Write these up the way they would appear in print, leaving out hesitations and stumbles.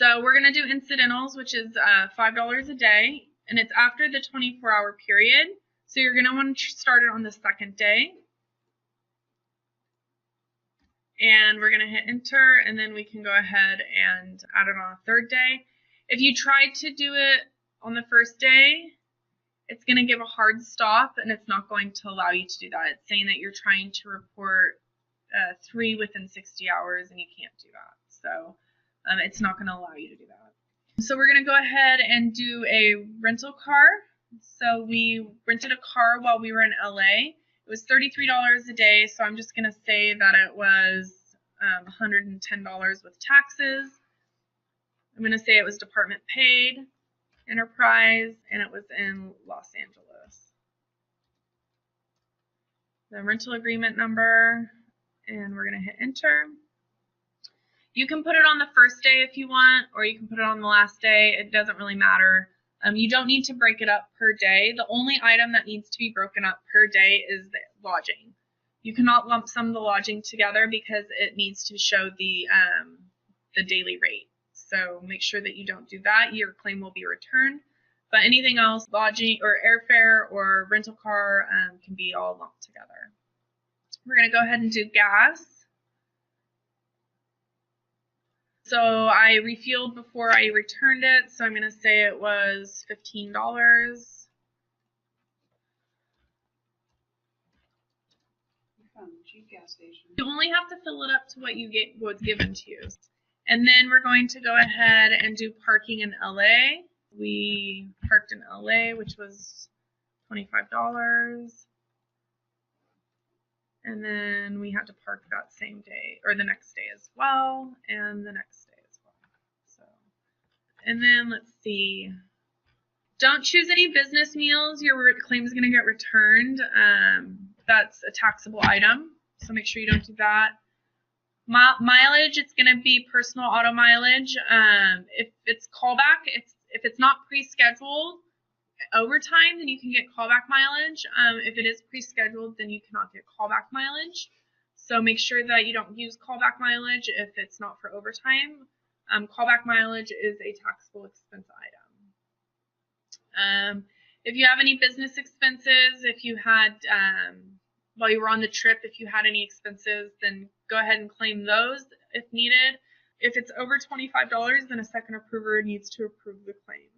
So we're going to do incidentals, which is $5 a day, and it's after the 24-hour period. So you're going to want to start it on the second day. And we're going to hit enter, and then we can go ahead and add it on a third day. If you try to do it on the first day, it's going to give a hard stop, and it's not going to allow you to do that. It's saying that you're trying to report 3 within 60 hours, and you can't do that. So it's not going to allow you to do that. So we're going to go ahead and do a rental car. So we rented a car while we were in LA. It was $33 a day, so I'm just going to say that it was $110 with taxes. I'm going to say it was department paid, enterprise, and it was in Los Angeles. The rental agreement number, and we're going to hit enter. You can put it on the first day if you want, or you can put it on the last day. It doesn't really matter. You don't need to break it up per day. The only item that needs to be broken up per day is the lodging. You cannot lump sum the lodging together because it needs to show the daily rate. So make sure that you don't do that. Your claim will be returned. But anything else, lodging or airfare or rental car, can be all lumped together. We're going to go ahead and do gas. So I refueled before I returned it, so I'm going to say it was $15. Cheap gas station. You only have to fill it up to what was given to you. And then we're going to go ahead and do parking in LA. We parked in LA, which was $25. And then we had to park that same day, or the next day as well, and the next day as well. So, and then let's see. Don't choose any business meals. Your claim is going to get returned. That's a taxable item, so make sure you don't do that. Mileage, it's going to be personal auto mileage. If it's callback, if it's not pre-scheduled overtime, then you can get callback mileage. If it is pre-scheduled, then you cannot get callback mileage. So make sure that you don't use callback mileage if it's not for overtime. Callback mileage is a taxable expense item. If you have any business expenses, if you had, while you were on the trip, if you had any expenses, then go ahead and claim those if needed. If it's over $25, then a second approver needs to approve the claim.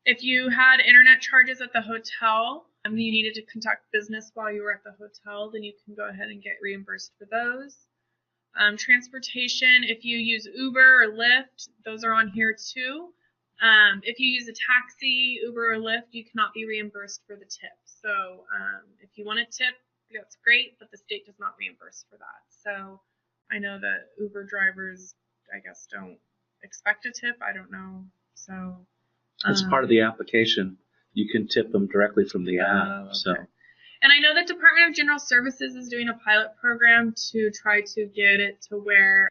If you had internet charges at the hotel, and you needed to conduct business while you were at the hotel, then you can go ahead and get reimbursed for those. Transportation, if you use Uber or Lyft, those are on here too. If you use a taxi, Uber or Lyft, you cannot be reimbursed for the tip. So if you want a tip, that's great, but the state does not reimburse for that. So I know that Uber drivers, I guess, don't expect a tip. I don't know. So as part of the application, you can tip them directly from the app. Okay. So. And I know that Department of General Services is doing a pilot program to try to get it to where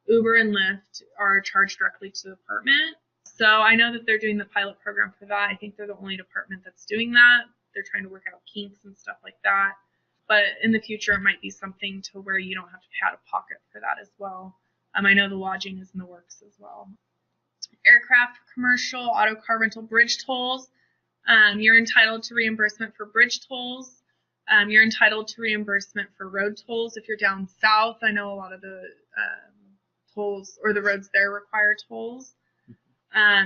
Uber and Lyft are charged directly to the department. So I know that they're doing the pilot program for that. I think they're the only department that's doing that. They're trying to work out kinks and stuff like that. But in the future, it might be something to where you don't have to pay out of pocket for that as well. I know the lodging is in the works as well. Aircraft, commercial, auto car rental, bridge tolls. You're entitled to reimbursement for bridge tolls. You're entitled to reimbursement for road tolls if you're down south. I know a lot of the tolls or the roads there require tolls.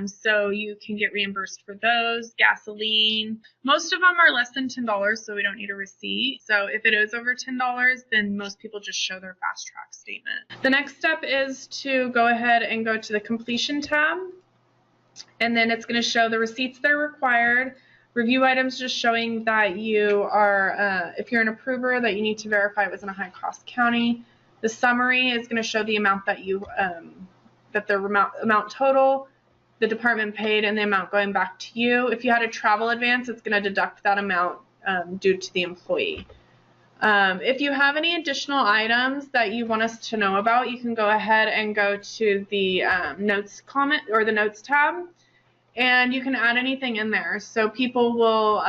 So you can get reimbursed for those. Gasoline. Most of them are less than $10, so we don't need a receipt. So if it is over $10, then most people just show their fast track statement. The next step is to go ahead and go to the completion tab. And then it's going to show the receipts that are required. Review items just showing that you are, if you're an approver, that you need to verify it was in a high-cost county. The summary is going to show the amount that you, that the amount total, the department paid, and the amount going back to you. If you had a travel advance, it's going to deduct that amount due to the employee. If you have any additional items that you want us to know about, you can go ahead and go to the notes comment or the notes tab, and you can add anything in there. So people will,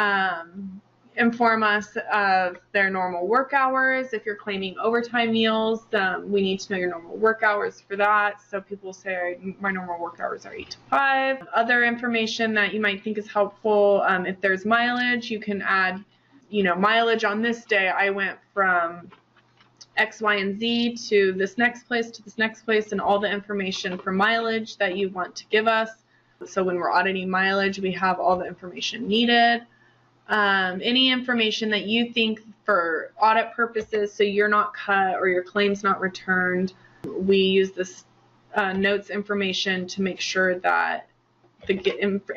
inform us of their normal work hours. If you're claiming overtime meals, we need to know your normal work hours for that. So people say my normal work hours are 8 to 5. Other information that you might think is helpful, if there's mileage, you can add, mileage on this day. I went from X, Y, and Z to this next place, and all the information for mileage that you want to give us. So when we're auditing mileage, we have all the information needed. Any information that you think for audit purposes, so you're not cut or your claim's not returned, we use this notes information to make sure that the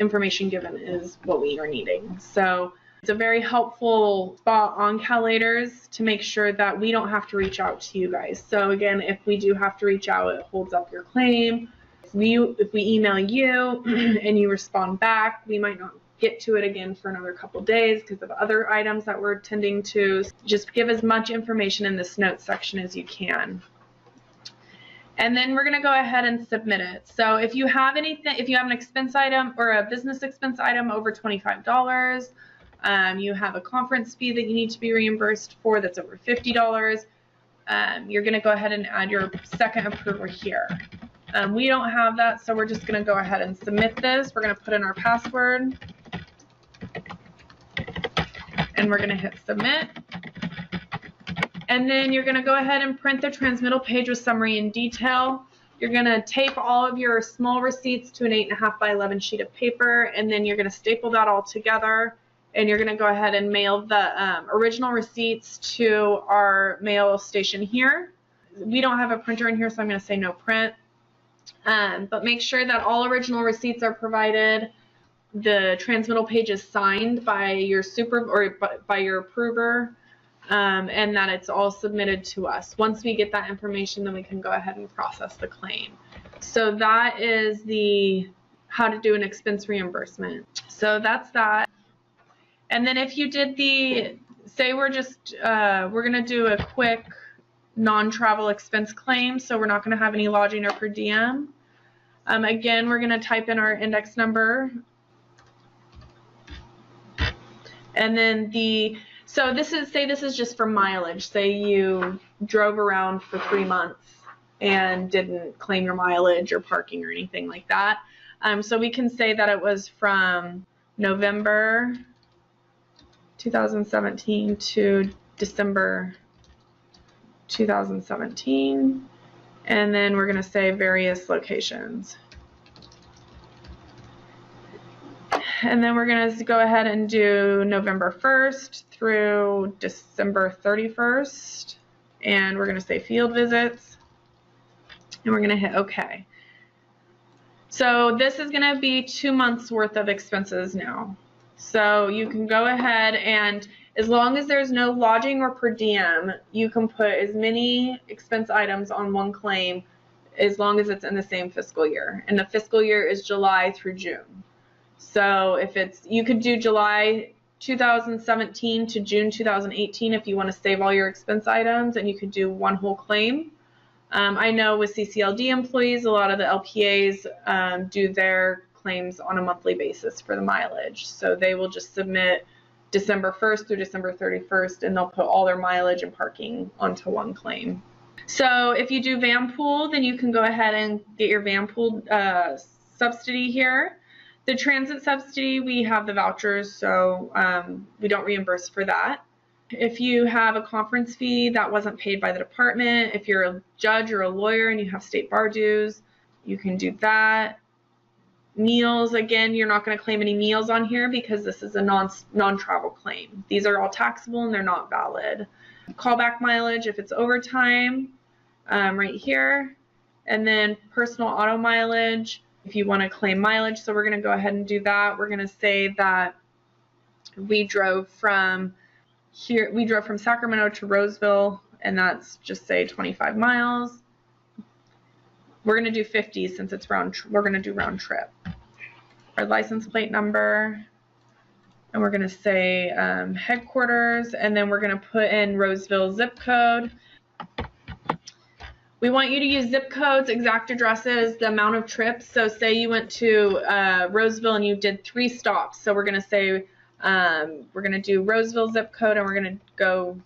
information given is what we are needing. So it's a very helpful spot on CalAiders to make sure that we don't have to reach out to you guys. So again, if we do have to reach out, it holds up your claim. If we email you and you respond back, we might not get to it again for another couple days because of other items that we're tending to. Just give as much information in this notes section as you can. And then we're going to go ahead and submit it. So if you have anything, if you have an expense item or a business expense item over $25, you have a conference fee that you need to be reimbursed for that's over $50, you're going to go ahead and add your second approver here. We don't have that, so we're just going to go ahead and submit this. We're going to put in our password, and we're going to hit submit. And then you're going to go ahead and print the transmittal page with summary and detail. You're going to tape all of your small receipts to an 8.5 by 11 sheet of paper, and then you're going to staple that all together, and you're going to go ahead and mail the original receipts to our mail station here. We don't have a printer in here, so I'm going to say no print. But make sure that all original receipts are provided. The transmittal page is signed by your by your approver, and that it's all submitted to us. Once we get that information, then we can go ahead and process the claim. So that is the how to do an expense reimbursement. So that's that. And then if you did say we're going to do a quick non-travel expense claim, so we're not going to have any lodging or per diem. Again, we're going to type in our index number, and then so this is just for mileage. Say you drove around for 3 months and didn't claim your mileage or parking or anything like that. So we can say that it was from November 2017 to December 2017, and then we're going to say various locations. And then we're going to go ahead and do November 1st through December 31st, and we're going to say field visits, and we're going to hit OK. So this is going to be 2 months worth of expenses now. So you can go ahead and, as long as there's no lodging or per diem, you can put as many expense items on one claim as long as it's in the same fiscal year. And the fiscal year is July through June. So you could do July 2017 to June 2018 if you want to save all your expense items, and you could do one whole claim. I know with CCLD employees, a lot of the LPAs do their claims on a monthly basis for the mileage. So they will just submit December 1st through December 31st, and they'll put all their mileage and parking onto one claim. So if you do van pool, then you can go ahead and get your van pool subsidy here. The transit subsidy, we have the vouchers, so we don't reimburse for that. If you have a conference fee that wasn't paid by the department, if you're a judge or a lawyer and you have state bar dues, you can do that. Meals, again, you're not going to claim any meals on here because this is a non-travel claim. These are all taxable and they're not valid. Callback mileage, if it's overtime, right here. And then personal auto mileage, if you want to claim mileage. So we're going to go ahead and do that. We're going to say that we drove from Sacramento to Roseville, and that's just say 25 miles. We're going to do 50 since it's we're going to do round trip. Our license plate number, and we're going to say headquarters, and then we're going to put in Roseville zip code. We want you to use zip codes, exact addresses, the amount of trips. So say you went to Roseville and you did 3 stops. So we're going to say We're going to do Roseville zip code, and we're going to go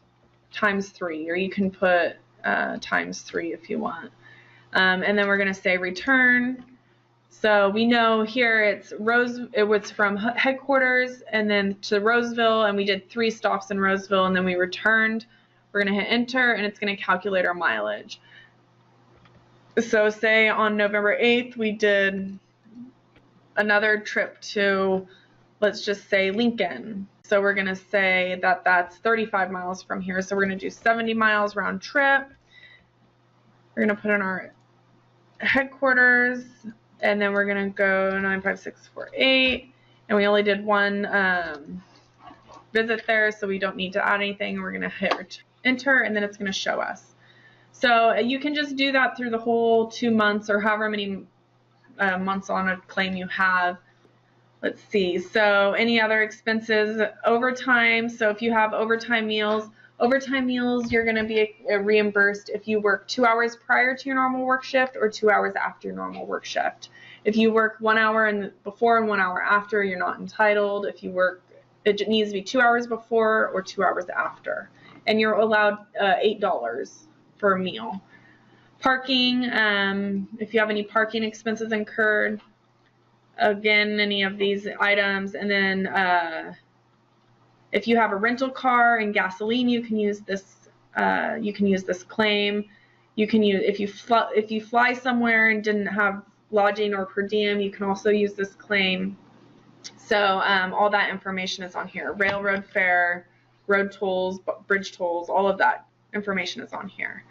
×3, or you can put ×3 if you want. And then we're going to say return. So we know here it was from headquarters and then to Roseville, and we did 3 stops in Roseville, and then we returned. We're going to hit enter, and it's going to calculate our mileage. So say on November 8th, we did another trip to, let's just say, Lincoln. So we're going to say that that's 35 miles from here. So we're going to do 70 miles round trip. We're going to put in our headquarters, and then we're going to go 95648, and we only did 1 visit there, so we don't need to add anything. We're going to hit enter, and then it's going to show us. So you can just do that through the whole 2 months, or however many months on a claim you have. Let's see, so any other expenses, overtime. So if you have overtime meals, you're going to be reimbursed if you work 2 hours prior to your normal work shift or 2 hours after your normal work shift. If you work 1 hour before and 1 hour after, you're not entitled. If you work, it needs to be 2 hours before or 2 hours after. And you're allowed $8 for a meal. Parking, if you have any parking expenses incurred, again, any of these items. And then if you have a rental car and gasoline, you can use this. This claim. You can use if you fly somewhere and didn't have lodging or per diem, you can also use this claim. So all that information is on here. Railroad fare, road tolls, bridge tolls, all of that information is on here.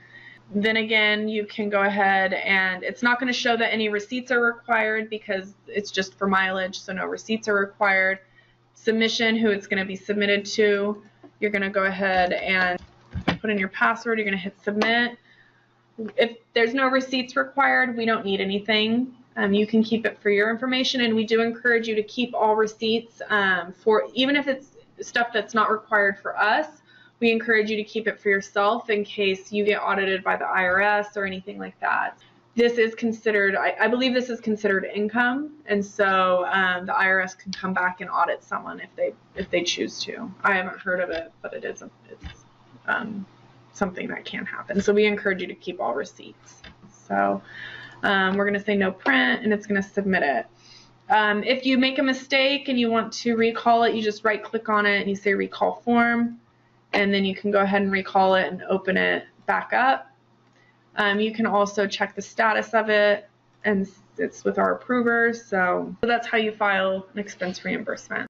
Then again, you can go ahead, and it's not going to show that any receipts are required because it's just for mileage, so no receipts are required. Submission, who it's going to be submitted to, you're going to go ahead and put in your password. You're going to hit submit. If there's no receipts required, we don't need anything. You can keep it for your information, and we do encourage you to keep all receipts for, even if it's stuff that's not required for us, we encourage you to keep it for yourself in case you get audited by the IRS or anything like that. This is considered, I believe this is considered income, and so the IRS can come back and audit someone if they choose to. I haven't heard of it, but it's something that can happen. So we encourage you to keep all receipts. So we're going to say no print, and it's going to submit it. If you make a mistake and you want to recall it, you just right click on it and you say recall form, and then you can go ahead and recall it and open it back up. You can also check the status of it, and it's with our approvers. So that's how you file an expense reimbursement.